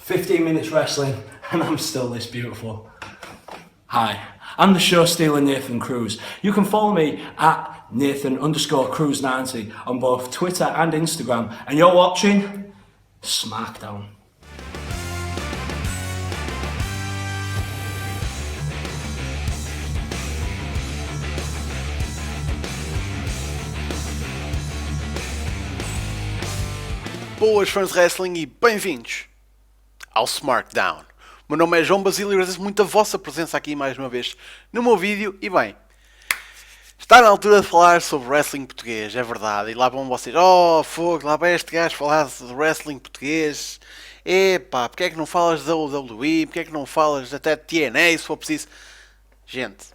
15 minutes wrestling, and I'm still this beautiful. Hi, I'm the show stealer Nathan Cruz. You can follow me at Nathan_Cruz90 on both Twitter and Instagram, and you're watching SmackDown. Boas fãs de wrestling e bem-vindos ao SmackDown. O meu nome é João Basílio e agradeço muito a vossa presença aqui mais uma vez no meu vídeo. E bem, está na altura de falar sobre wrestling português, é verdade. E lá vão vocês, fogo, lá vai este gajo falar de wrestling português. Epá, porque é que não falas da WWE? Porque é que não falas até de TNA se for preciso? Gente,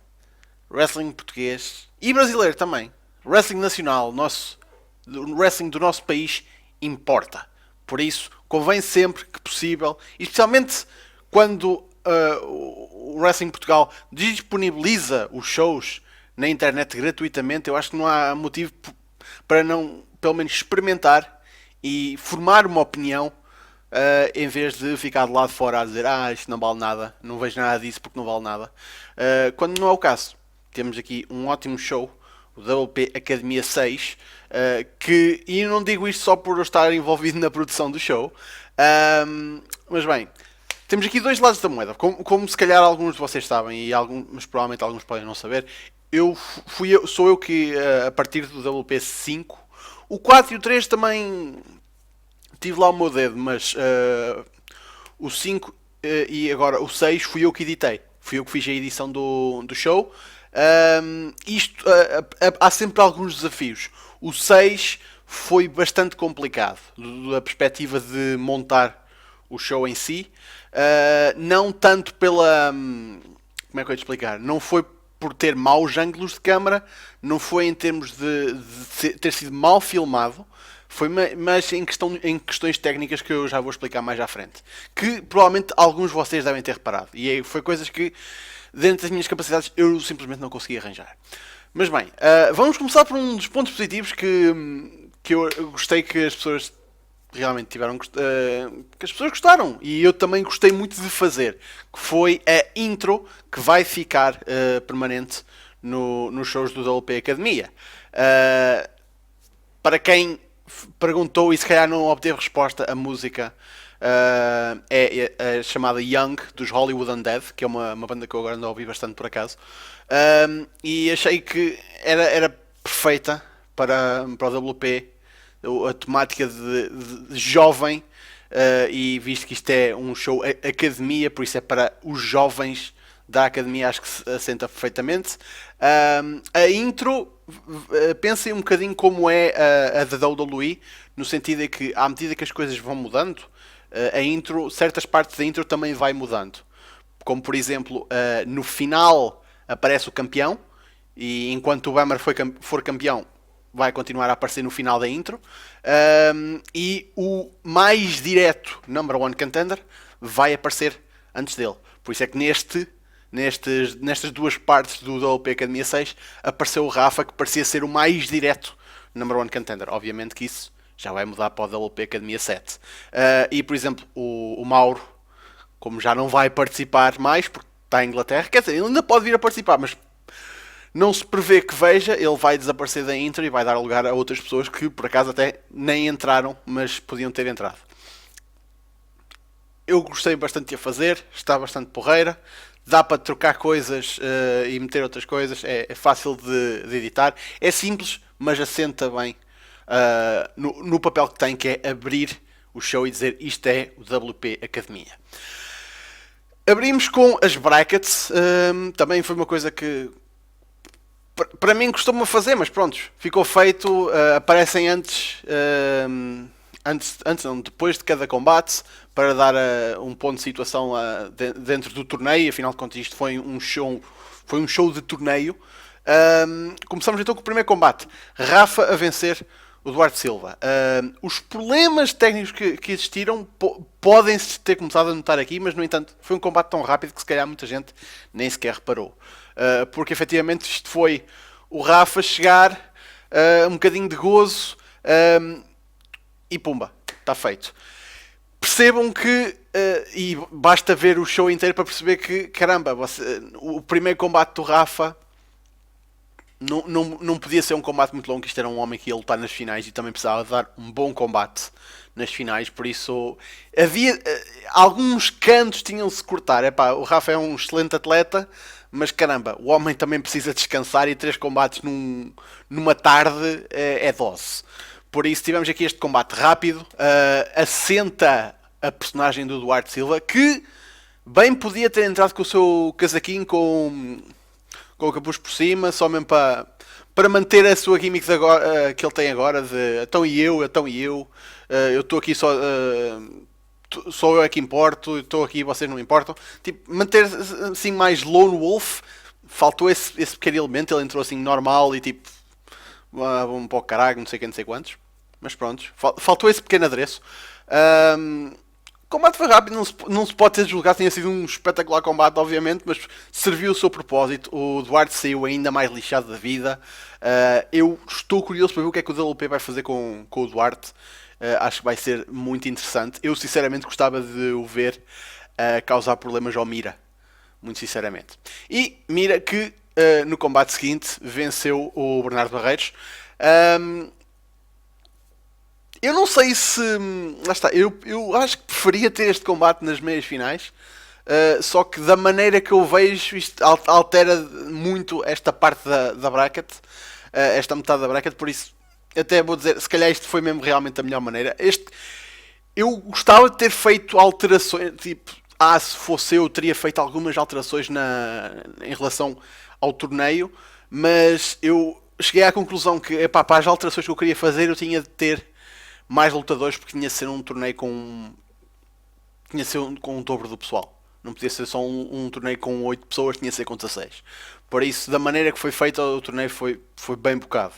wrestling português e brasileiro também. Wrestling nacional, wrestling do nosso país importa. Por isso, convém sempre que possível, e especialmente quando o Wrestling Portugal disponibiliza os shows na internet gratuitamente, eu acho que não há motivo para não, pelo menos, experimentar e formar uma opinião em vez de ficar de lado fora a dizer isto não vale nada, não vejo nada disso porque não vale nada. Quando não é o caso. Temos aqui um ótimo show, o WP Academia 6, e eu não digo isto só por eu estar envolvido na produção do show, mas bem, temos aqui dois lados da moeda, como se calhar alguns de vocês sabem, mas provavelmente alguns podem não saber. Sou eu que, a partir do WP 5, o 4 e o 3 também tive lá o meu dedo, mas o 5 e agora o 6 fui eu que editei, fui eu que fiz a edição do show. Há sempre alguns desafios. O 6 foi bastante complicado da perspectiva de montar o show em si, não tanto pela, como é que eu ia te explicar, não foi por ter maus ângulos de câmara, não foi em termos de ter sido mal filmado, foi mais em questões técnicas que eu já vou explicar mais à frente, que provavelmente alguns de vocês devem ter reparado, e foi coisas que dentro das minhas capacidades eu simplesmente não consegui arranjar. Mas bem, vamos começar por um dos pontos positivos que eu gostei que as pessoas realmente tiveram, que as pessoas gostaram, e eu também gostei muito de fazer, que foi a intro que vai ficar permanente nos shows do WP Academia. Para quem perguntou e se calhar não obteve resposta, a música é a chamada Young, dos Hollywood Undead, que é uma banda que eu agora ando a ouvir bastante por acaso, e achei que era perfeita para o WP, a temática de jovem, e visto que isto é um show academia, por isso é para os jovens da academia, acho que se assenta perfeitamente. A intro, pensem um bocadinho como é a da WWE, no sentido de que à medida que as coisas vão mudando, a intro, certas partes da intro também vai mudando. Como por exemplo, no final aparece o campeão, e enquanto o Bummer for campeão, vai continuar a aparecer no final da intro, e o mais direto Number One Contender vai aparecer antes dele. Por isso é que nestas duas partes do WP Academia 6 apareceu o Rafa, que parecia ser o mais direto Number One Contender. Obviamente que isso já vai mudar para o WP Academia 7. E por exemplo, o Mauro, como já não vai participar mais, porque está em Inglaterra, quer dizer, ele ainda pode vir a participar, mas não se prevê que veja, ele vai desaparecer da intro e vai dar lugar a outras pessoas que por acaso até nem entraram, mas podiam ter entrado. Eu gostei bastante de a fazer, está bastante porreira, dá para trocar coisas e meter outras coisas, é fácil de editar, é simples, mas assenta bem no papel que tem, que é abrir o show e dizer isto é o WP Academia. Abrimos com as brackets, também foi uma coisa que para mim costuma fazer, mas pronto, ficou feito, aparecem depois de cada combate, para dar um ponto de situação dentro do torneio. Afinal de contas isto foi um show de torneio. Começamos então com o primeiro combate, Rafa a vencer o Duarte Silva. Os problemas técnicos que existiram podem-se ter começado a notar aqui, mas no entanto foi um combate tão rápido que se calhar muita gente nem sequer reparou. Porque efetivamente isto foi o Rafa chegar, um bocadinho de gozo, e pumba, está feito. percebam que, e basta ver o show inteiro para perceber que, caramba, o primeiro combate do Rafa não podia ser um combate muito longo, isto era um homem que ia lutar nas finais e também precisava dar um bom combate nas finais, por isso havia alguns cantos tinham-se de cortar. Epá, o Rafa é um excelente atleta, mas caramba, o homem também precisa descansar e 3 combates numa tarde é dose. Por isso tivemos aqui este combate rápido, assenta a personagem do Duarte Silva, que bem podia ter entrado com o seu casaquinho com o capuz por cima, só mesmo para manter a sua gimmick de agora, que ele tem agora, de então e eu estou aqui só, sou eu é que importo, estou aqui e vocês não importam. Tipo, manter assim mais lone wolf, faltou esse pequeno elemento, ele entrou assim normal e tipo, um pouco caralho, não sei quem, não sei quantos. Mas pronto, faltou esse pequeno adereço. O combate foi rápido, não se pode ter julgado, tinha sido um espetacular combate, obviamente, mas serviu o seu propósito. O Duarte saiu ainda mais lixado da vida. Eu estou curioso para ver o que é que o WP vai fazer com o Duarte. Acho que vai ser muito interessante. Eu sinceramente gostava de o ver causar problemas ao Mira. Muito sinceramente. E Mira que no combate seguinte venceu o Bernardo Barreiros. Eu não sei se. Lá está, eu acho que preferia ter este combate nas meias finais. Só que da maneira que eu vejo, isto altera muito esta parte da bracket. Esta metade da bracket, por isso até vou dizer, se calhar isto foi mesmo realmente a melhor maneira. Eu gostava de ter feito alterações, tipo, se fosse eu teria feito algumas alterações em relação ao torneio, mas eu cheguei à conclusão que, epá, para as alterações que eu queria fazer eu tinha de ter mais lutadores, porque tinha de ser um torneio tinha de ser com o dobro do pessoal. Não podia ser só um torneio com 8 pessoas, tinha de ser com 16. Por isso, da maneira que foi feito, o torneio foi bem bocado.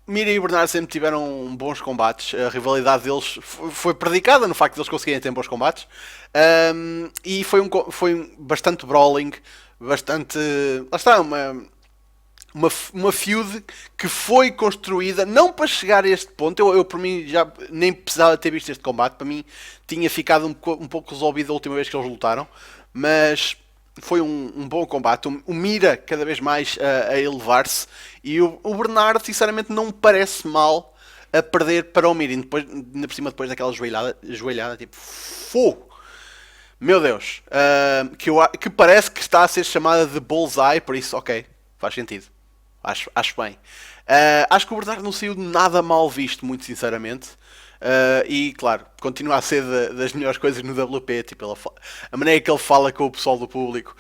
Mira e Bernardo sempre tiveram bons combates. A rivalidade deles foi predicada no facto de eles conseguirem ter bons combates. E foi bastante brawling, bastante. Lá está, uma feud que foi construída não para chegar a este ponto. Eu por mim já nem precisava ter visto este combate. Para mim tinha ficado um pouco resolvido a última vez que eles lutaram, mas foi um bom combate. O Mira cada vez mais a elevar-se e o Bernardo sinceramente não me parece mal a perder para o Mira, e depois, ainda por cima depois daquela joelhada tipo fogo. Meu Deus, que parece que está a ser chamada de Bullseye, por isso ok, faz sentido. Acho bem. Acho que o Bernardo não saiu de nada mal visto, muito sinceramente. E claro, continua a ser das melhores coisas no WP. Tipo, a maneira que ele fala com o pessoal do público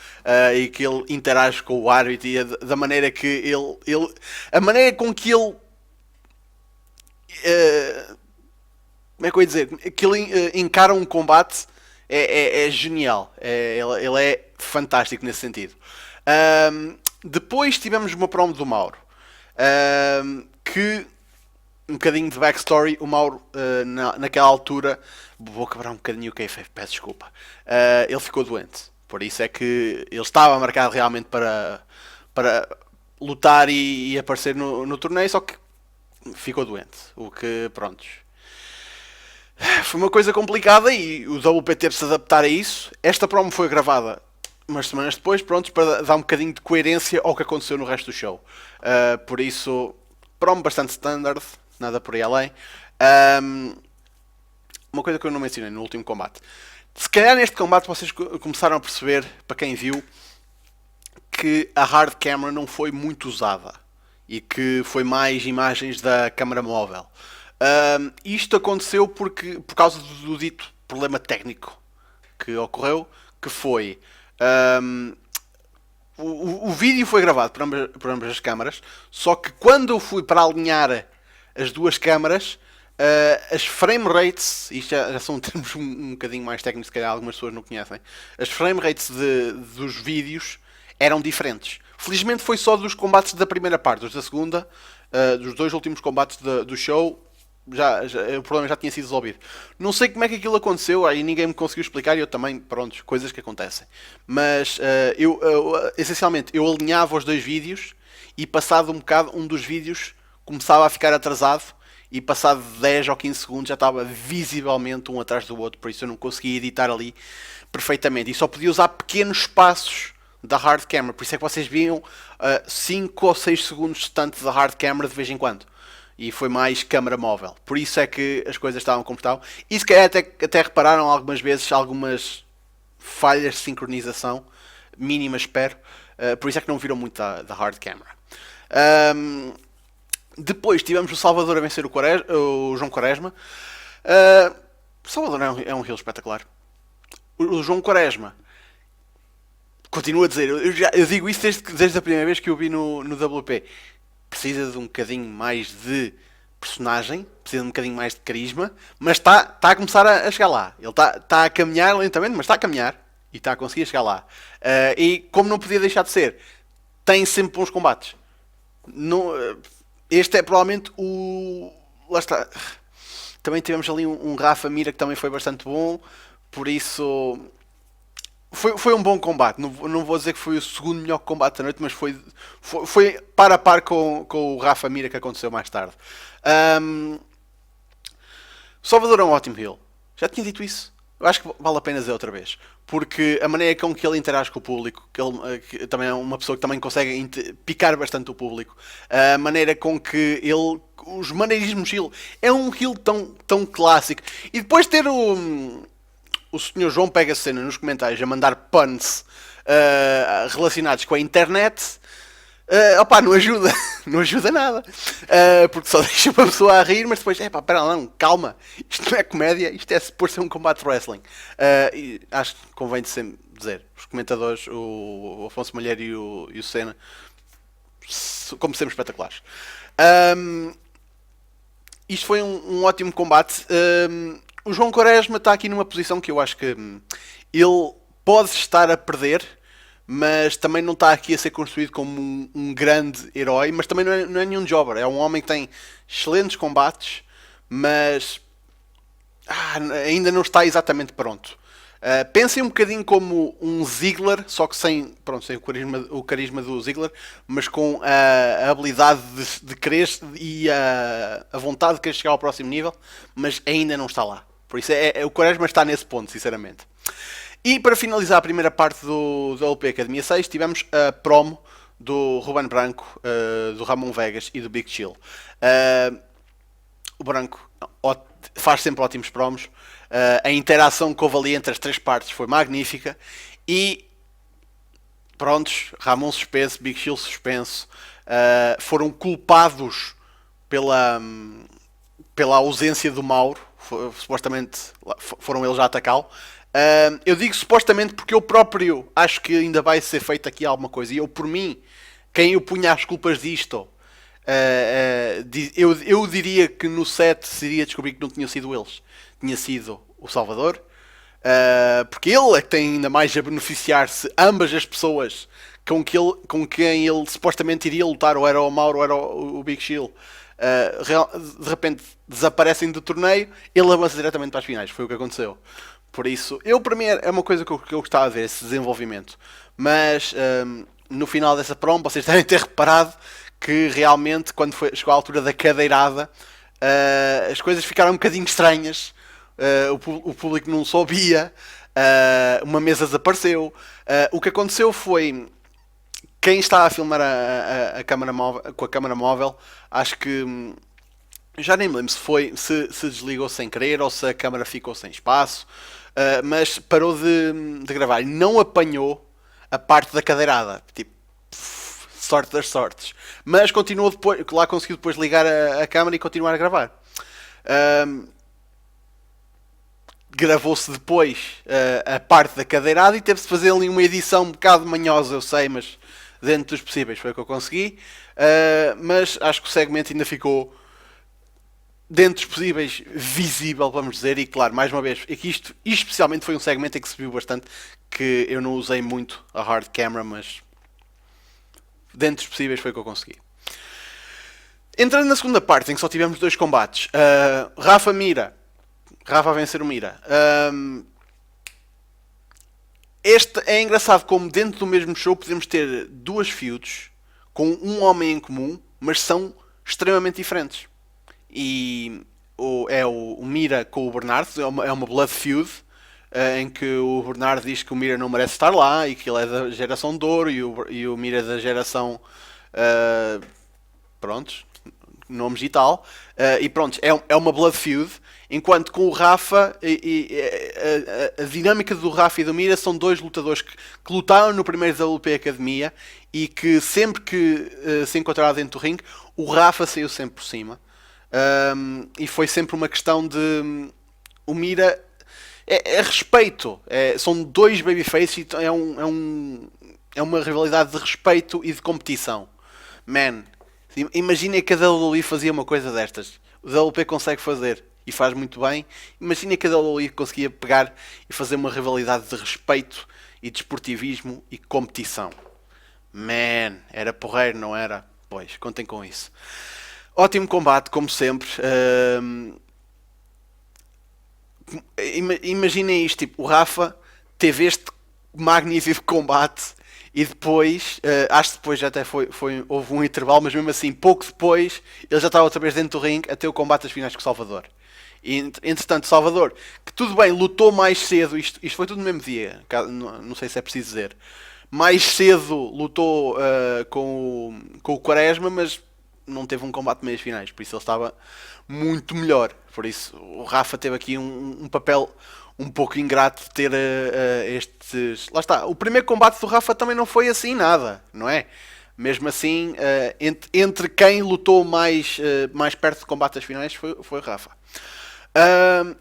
e que ele interage com o árbitro e da maneira que ele a maneira com que ele. Como é que eu ia dizer? Que ele encara um combate é genial. Ele é fantástico nesse sentido. Depois tivemos uma promo do Mauro, que um bocadinho de backstory. O Mauro naquela altura, vou quebrar um bocadinho o kayfabe, peço desculpa, ele ficou doente, por isso é que ele estava marcado realmente para lutar e aparecer no torneio, só que ficou doente, o que prontos, foi uma coisa complicada e o WP teve de se adaptar a isso. Esta promo foi gravada umas semanas depois, pronto, para dar um bocadinho de coerência ao que aconteceu no resto do show. Por isso, promo bastante standard, nada por aí além. Uma coisa que eu não mencionei no último combate. Se calhar neste combate vocês começaram a perceber, para quem viu, que a hard camera não foi muito usada e que foi mais imagens da câmara móvel. Isto aconteceu por causa do dito problema técnico que ocorreu, que foi... o vídeo foi gravado por ambas as câmaras, só que quando eu fui para alinhar as duas câmaras, as frame rates, isto já são termos um bocadinho mais técnicos, se calhar algumas pessoas não conhecem, as frame rates dos vídeos eram diferentes. Felizmente foi só dos combates da primeira parte, dos da segunda, dos dois últimos combates do show, o problema já tinha sido resolvido. Não sei como é que aquilo aconteceu, aí ninguém me conseguiu explicar e eu também, pronto, coisas que acontecem. Mas essencialmente eu alinhava os dois vídeos e passado um bocado um dos vídeos começava a ficar atrasado e passado 10 ou 15 segundos já estava visivelmente um atrás do outro, por isso eu não conseguia editar ali perfeitamente. E só podia usar pequenos espaços da hard camera, por isso é que vocês viam 5 ou 6 segundos distantes da hard camera de vez em quando. E foi mais câmara móvel. Por isso é que as coisas estavam como estavam. E se calhar até repararam algumas vezes algumas falhas de sincronização mínimas, espero. Por isso é que não viram muito da hard camera. Depois tivemos o Salvador a vencer o João Quaresma. O Salvador é um heel espetacular. O João Quaresma, continuo a dizer, eu digo isso desde a primeira vez que eu vi no WP. Precisa de um bocadinho mais de personagem, precisa de um bocadinho mais de carisma, mas está a começar a chegar lá. Ele está a caminhar lentamente, mas está a caminhar e está a conseguir chegar lá. E como não podia deixar de ser, tem sempre bons combates. Este é provavelmente o... Lá está. Também tivemos ali um Rafa Mira que também foi bastante bom, por isso... Foi um bom combate. Não vou dizer que foi o segundo melhor combate da noite, mas foi par a par com o Rafa Mira que aconteceu mais tarde. Salvador é um ótimo heel. Já tinha dito isso. Eu acho que vale a pena dizer outra vez. Porque a maneira com que ele interage com o público, que também é uma pessoa que também consegue picar bastante o público, a maneira com que ele... Os maneirismos heel. É um heel tão clássico. E depois ter o Sr. João pega a cena nos comentários a mandar puns relacionados com a internet, não ajuda. Não ajuda nada. Porque só deixa uma pessoa a rir, mas depois, pera lá, não, calma. Isto não é comédia, isto é por ser um combate de wrestling. E acho que convém de sempre dizer, os comentadores, o Afonso Malheiro e o Senna, como sempre espetaculares. Isto foi um ótimo combate. O João Quaresma está aqui numa posição que eu acho que ele pode estar a perder, mas também não está aqui a ser construído como um grande herói, mas também não é nenhum jobber. É um homem que tem excelentes combates, mas ainda não está exatamente pronto. Pensem um bocadinho como um Ziggler, só que sem o carisma do Ziggler, mas com a habilidade de querer e a vontade de querer chegar ao próximo nível, mas ainda não está lá. Por isso o Quaresma está nesse ponto, sinceramente. E para finalizar a primeira parte do LP Academia 6, tivemos a promo do Ruben Branco, do Ramon Vegas e do Big Chill. O Branco faz sempre ótimos promos. A interação que houve ali entre as três partes foi magnífica. E prontos, Ramon suspenso, Big Chill suspenso. Foram culpados pela ausência do Mauro. Supostamente foram eles a atacá-lo. Eu digo supostamente porque eu próprio acho que ainda vai ser feita aqui alguma coisa. E eu, por mim, quem eu punha as culpas disto, eu diria que no set seria descobrir que não tinham sido eles. Tinha sido o Salvador. Porque ele é que tem ainda mais a beneficiar-se ambas as pessoas com quem ele supostamente iria lutar, ou era o Mauro ou era o Big Chill. De repente desaparecem do torneio, ele avança diretamente para as finais. Foi o que aconteceu. Por isso, para mim é uma coisa que eu gostava de ver, esse desenvolvimento. Mas no final dessa promo, vocês devem ter reparado que realmente, quando chegou à altura da cadeirada, as coisas ficaram um bocadinho estranhas. O público não soubia, uma mesa desapareceu. O que aconteceu foi... Quem está a filmar a câmara móvel, com a câmara móvel, acho que já nem me lembro se desligou sem querer ou se a câmara ficou sem espaço, mas parou de gravar e não apanhou a parte da cadeirada. Tipo, sorte das sortes. Mas continuou depois, lá conseguiu depois ligar a câmara e continuar a gravar. Gravou-se depois a parte da cadeirada e teve-se de fazer ali uma edição um bocado manhosa, eu sei, mas dentro dos possíveis foi o que eu consegui. Mas acho que o segmento ainda ficou dentro dos possíveis visível, vamos dizer. E claro, mais uma vez, aqui isto especialmente foi um segmento em que se viu bastante, que eu não usei muito a hard camera, mas dentro dos possíveis foi o que eu consegui. Entrando na segunda parte, em que só tivemos 2 combates, Rafa a vencer o Mira. Este é engraçado como dentro do mesmo show podemos ter 2 feuds com um homem em comum, mas são extremamente diferentes. e o Mira com o Bernardo, é uma blood feud, em que o Bernardo diz que o Mira não merece estar lá e que ele é da geração de ouro e o Mira é da geração prontos, nomes e tal, e pronto, é uma blood feud, enquanto com o Rafa, a dinâmica do Rafa e do Mira são dois lutadores que lutaram no primeiro WP Academia e que sempre que se encontraram dentro do ringue, o Rafa saiu sempre por cima. E foi sempre uma questão de o Mira é respeito, são dois babyfaces e é uma rivalidade de respeito e de competição. Man, imaginem que a WWE fazia uma coisa destas. O WP consegue fazer e faz muito bem. Imaginem que a WWE conseguia pegar e fazer uma rivalidade de respeito e de esportivismo e competição. Man, era porreiro, não era? Pois, contem com isso. Ótimo combate, como sempre. Imaginem isto, tipo, o Rafa teve este magnífico combate e depois, acho que depois já até houve um intervalo, mas mesmo assim, pouco depois, ele já estava outra vez dentro do ringue até o combate das finais com o Salvador. E, entretanto, Salvador, que tudo bem, lutou mais cedo, isto foi tudo no mesmo dia, não sei se é preciso dizer, mais cedo lutou com o Quaresma, mas não teve um combate de meias finais, por isso ele estava muito melhor. Por isso o Rafa teve aqui um papel um pouco ingrato de ter estes. Lá está, o primeiro combate do Rafa também não foi assim nada, não é? Mesmo assim, entre quem lutou mais perto de combate das finais foi o Rafa.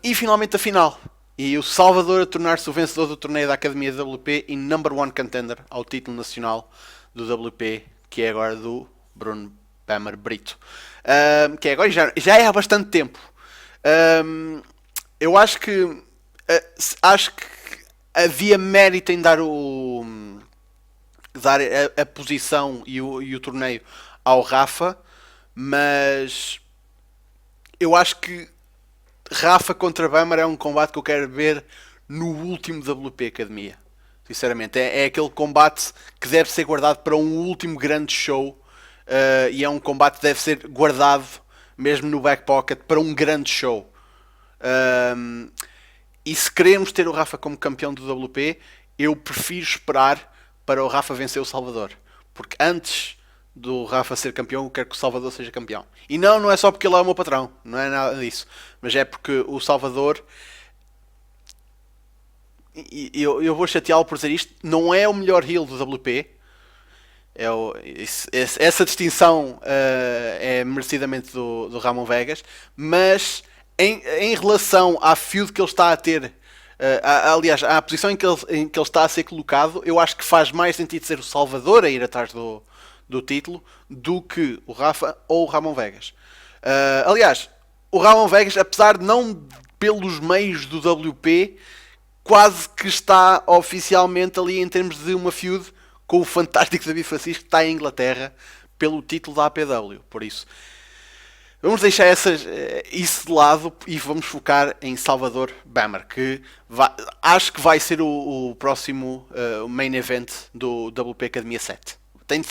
E finalmente a final. E o Salvador a tornar-se o vencedor do torneio da Academia WP e number one contender ao título nacional do WP, que é agora do Bruno Bammer Brito. Que é agora já é há bastante tempo. Eu acho que havia mérito em dar a posição e o torneio ao Rafa, mas eu acho que Rafa contra Bammer é um combate que eu quero ver no último WP Academia. Sinceramente, é aquele combate que deve ser guardado para um último grande show. E é um combate que deve ser guardado mesmo no back pocket para um grande show. E se queremos ter o Rafa como campeão do WP, eu prefiro esperar para o Rafa vencer o Salvador, porque antes do Rafa ser campeão, eu quero que o Salvador seja campeão. E não é só porque ele é o meu patrão, não é nada disso, mas é porque o Salvador, e eu vou chateá-lo por dizer isto, não é o melhor heel do WP. Essa distinção é merecidamente do Ramon Vegas, mas em relação à feud que ele está a ter, aliás, à posição em que ele está a ser colocado, eu acho que faz mais sentido ser o Salvador a ir atrás do título do que o Rafa ou o Ramon Vegas. Aliás, o Ramon Vegas, apesar de não pelos meios do WP, quase que está oficialmente ali em termos de uma feud com o fantástico David Francisco, que está em Inglaterra pelo título da APW. Por isso, vamos deixar isso de lado e vamos focar em Salvador Bammer, que acho que vai ser o próximo main event do WP Academia 7.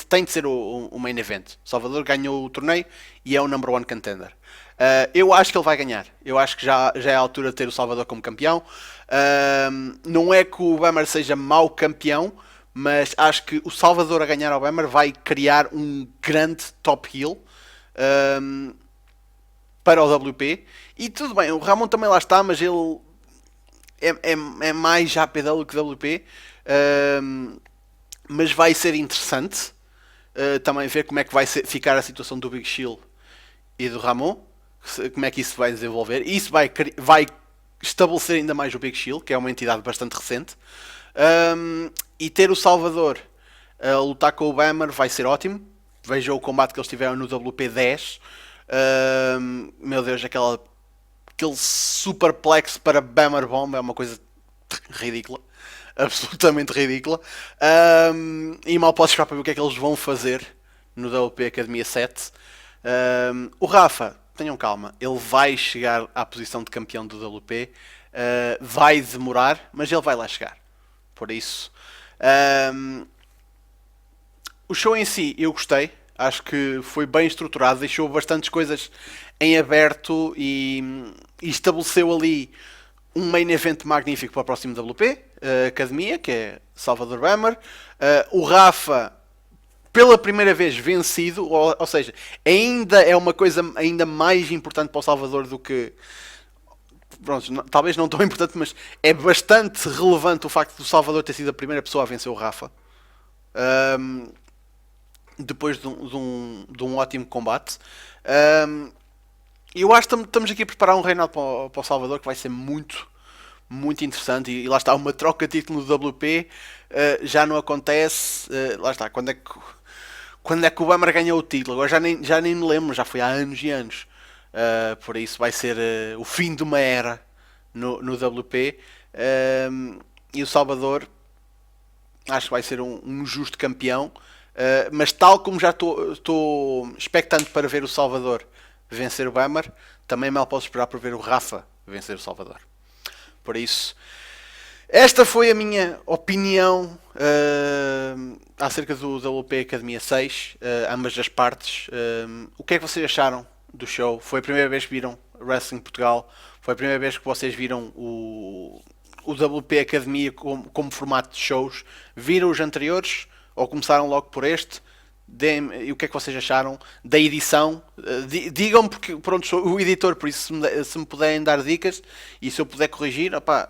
Tem de ser o main event. Salvador ganhou o torneio e é o number one contender. Eu acho que ele vai ganhar. Eu acho que já é a altura de ter o Salvador como campeão. Não é que o Bammer seja mau campeão, mas acho que o Salvador a ganhar ao Bammer vai criar um grande top heel para o WP. E tudo bem, o Ramon também lá está, mas ele é mais APW que WP. Mas vai ser interessante também ver como é que vai ficar a situação do Big Shield e do Ramon, como é que isso vai desenvolver. Isso vai estabelecer ainda mais o Big Shield, que é uma entidade bastante recente. E ter o Salvador a lutar com o Bammer vai ser ótimo. Vejam o combate que eles tiveram no WP10. Meu Deus, aquele superplex para Bammer Bomb é uma coisa ridícula. Absolutamente ridícula. E mal posso esperar para ver o que é que eles vão fazer no WP Academia 7. O Rafa, tenham calma, ele vai chegar à posição de campeão do WP. Vai demorar, mas ele vai lá chegar. Por isso, o show em si eu gostei. Acho que foi bem estruturado, deixou bastantes coisas em aberto e estabeleceu ali um main event magnífico para o próximo WP Academia, que é Salvador Bemer. O Rafa, pela primeira vez vencido, ou seja, ainda é uma coisa ainda mais importante para o Salvador do que... Pronto, talvez não tão importante, mas é bastante relevante o facto do Salvador ter sido a primeira pessoa a vencer o Rafa. Depois de um ótimo combate. Eu acho que estamos aqui a preparar um reinado para o Salvador que vai ser muito, muito interessante. E lá está, uma troca de título no WP já não acontece. Lá está, quando é que o Bamar ganhou o título? Agora já nem me lembro, já foi há anos e anos. Por isso vai ser o fim de uma era no WP. E o Salvador acho que vai ser um justo campeão. Mas tal como já estou expectante para ver o Salvador vencer o Bamar, também mal posso esperar para ver o Rafa vencer o Salvador. Por isso, esta foi a minha opinião acerca do WP Academia 6, ambas as partes. O que é que vocês acharam do show? Foi a primeira vez que viram Wrestling Portugal? Foi a primeira vez que vocês viram o WP Academia como formato de shows? Viram os anteriores? Ou começaram logo por este? E o que é que vocês acharam da edição? Digam-me, porque pronto, sou o editor, por isso se me puderem dar dicas e se eu puder corrigir, opá,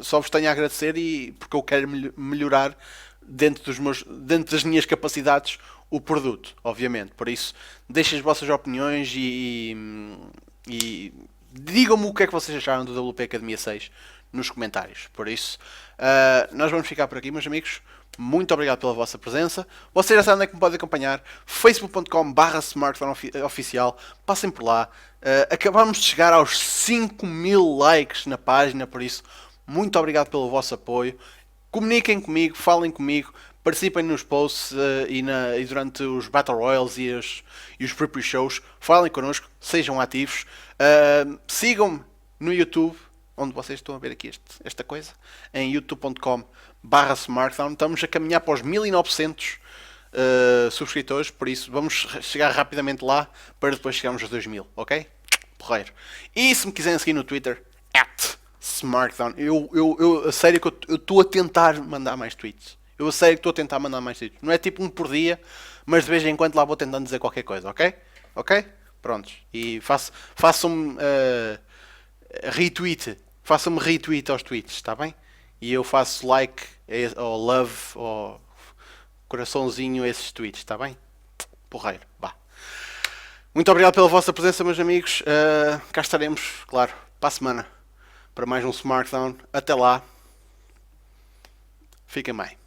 só vos tenho a agradecer, porque eu quero melhorar dentro das minhas capacidades o produto, obviamente. Por isso, deixem as vossas opiniões e digam-me o que é que vocês acharam do WP Academia 6 nos comentários. Por isso, nós vamos ficar por aqui, meus amigos. Muito obrigado pela vossa presença. Vocês já sabem onde é que me podem acompanhar. facebook.com/smartphoneoficial. Passem por lá. Acabamos de chegar aos 5.000 likes na página, por isso, muito obrigado pelo vosso apoio. Comuniquem comigo, falem comigo, participem nos posts e durante os Battle Royals e os pre-shows. Falem connosco, sejam ativos. Sigam-me no YouTube, onde vocês estão a ver aqui esta coisa, em youtube.com/smartdown. Estamos a caminhar para os 1900 subscritores, por isso vamos chegar rapidamente lá para depois chegarmos aos 2000, ok? Porreiro. E se me quiserem seguir no Twitter, @smartdown. Eu a sério que eu estou a tentar mandar mais tweets. Eu a sério que estou a tentar mandar mais tweets. Não é tipo um por dia, mas de vez em quando lá vou tentando dizer qualquer coisa, ok? Ok? Prontos. E façam-me retweet. Façam-me retweet aos tweets, está bem? E eu faço like, ou love, ou coraçãozinho a esses tweets, está bem? Porreiro, vá. Muito obrigado pela vossa presença, meus amigos. Cá estaremos, claro, para a semana, para mais um Smartdown. Até lá. Fiquem bem.